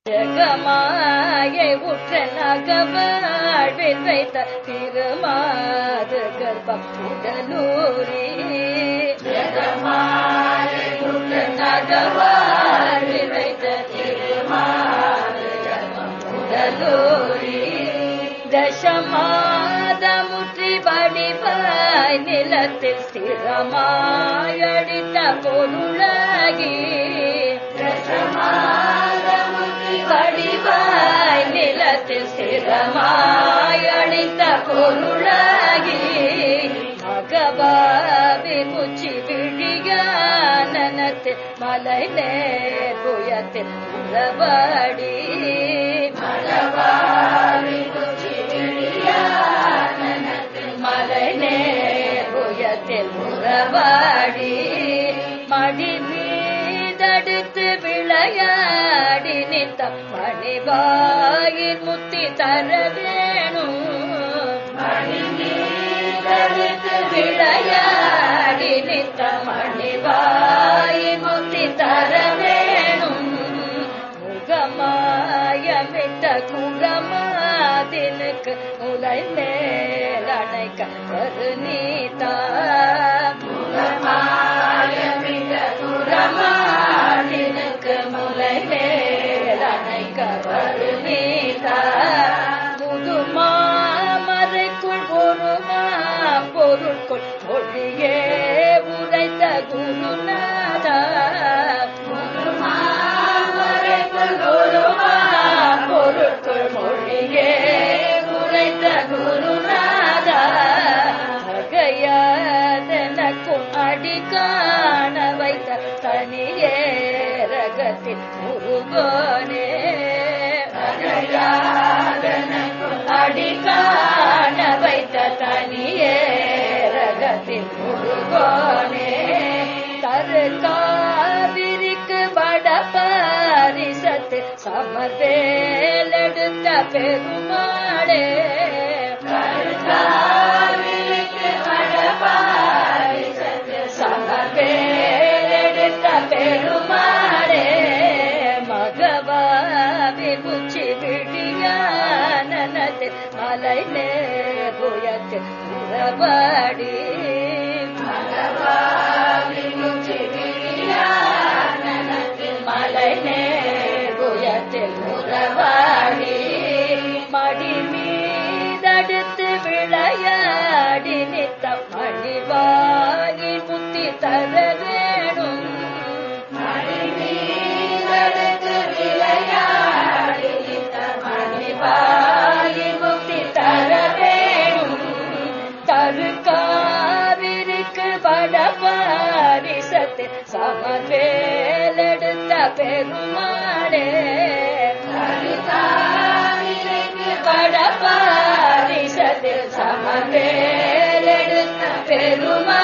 ஜகமாயை உற்ற நகவாழ்வில் வைத்த திருமாது கர்ப்பம் உடலூரி. ஜகமாயை உற்ற நகவாழ்வில் வைத்த திருமாது கர்ப்பம் உடலூரி. தசமாதமுற்றி வடிவாய் நிலத்தில் ஸ்திரமாயடித்த பொருளாகி. தசமாதமுற்றி வடிவாய் நிலத்தில் ஸ்திரமாயடித்த பொருளாகி. மகவாவி முச்சி விழியானத்தில் மலை நேர் புயத்தில் உறவாடி. மகவாவி மலை நேர் புயத்தில் உறவாடி. மடி மீதடுத்து விளையாடி நித்தம் மணிவாயின் முத்தி தர வேணும். மணி மீதடுத்து விளையாடி நித்தம் மணிவாயின் முத்தி தர வேணும். முகமாயமிட்ட குகமாதினுக்கு முலை மேல் அணைக்க கருநீதா. முகமாயமிட்ட குகமாதினுக்கு முலை மேல் அணைக்க கருநீதா. முதுமாமரைக்குள் பொறுமா பொருட்குள் மொழியே உரைத்த குருநாதா. முதுமாமரைக்குள் பொறுமா பொருட்குள் மொழியே உரைத்த குருநாதா. அகையாதனக்கும் அடி காண வைத்த தனியே ரகத்தின் முருகோனே. அகையாதனக்கும் அடி காண வைத்த தனியே ரகத்தின் முருகோனே. தரு காவிரிக்கு வடபாரிசத்து சமவேலெடுத்த பெருமாளே. காவிரிக்கு வடபாரிசத்து சமவேலெடுத்த பெருமாளே. மகவாவி முச்சி விழியானத்து மலை நேர் புயத்தில் உறவாடி. மகவாவி முச்சி விழியானத்து மலை நேர் புயத்தில் உறவாடி. மடி மீதடுத்து விளையாடி நித்தம் மணிவாகி முத்தி தர வேணும். மணி மீதடுத்து விளையாடி நித்தம் மணிவாகி முத்தி தர வேணும். தரு காவிரிக்கு வடபாரிசத்து சமவேலெடுத்த பெருமாளே. வடபாரிசத்து சமவேலெடுத்த பெருமாளே.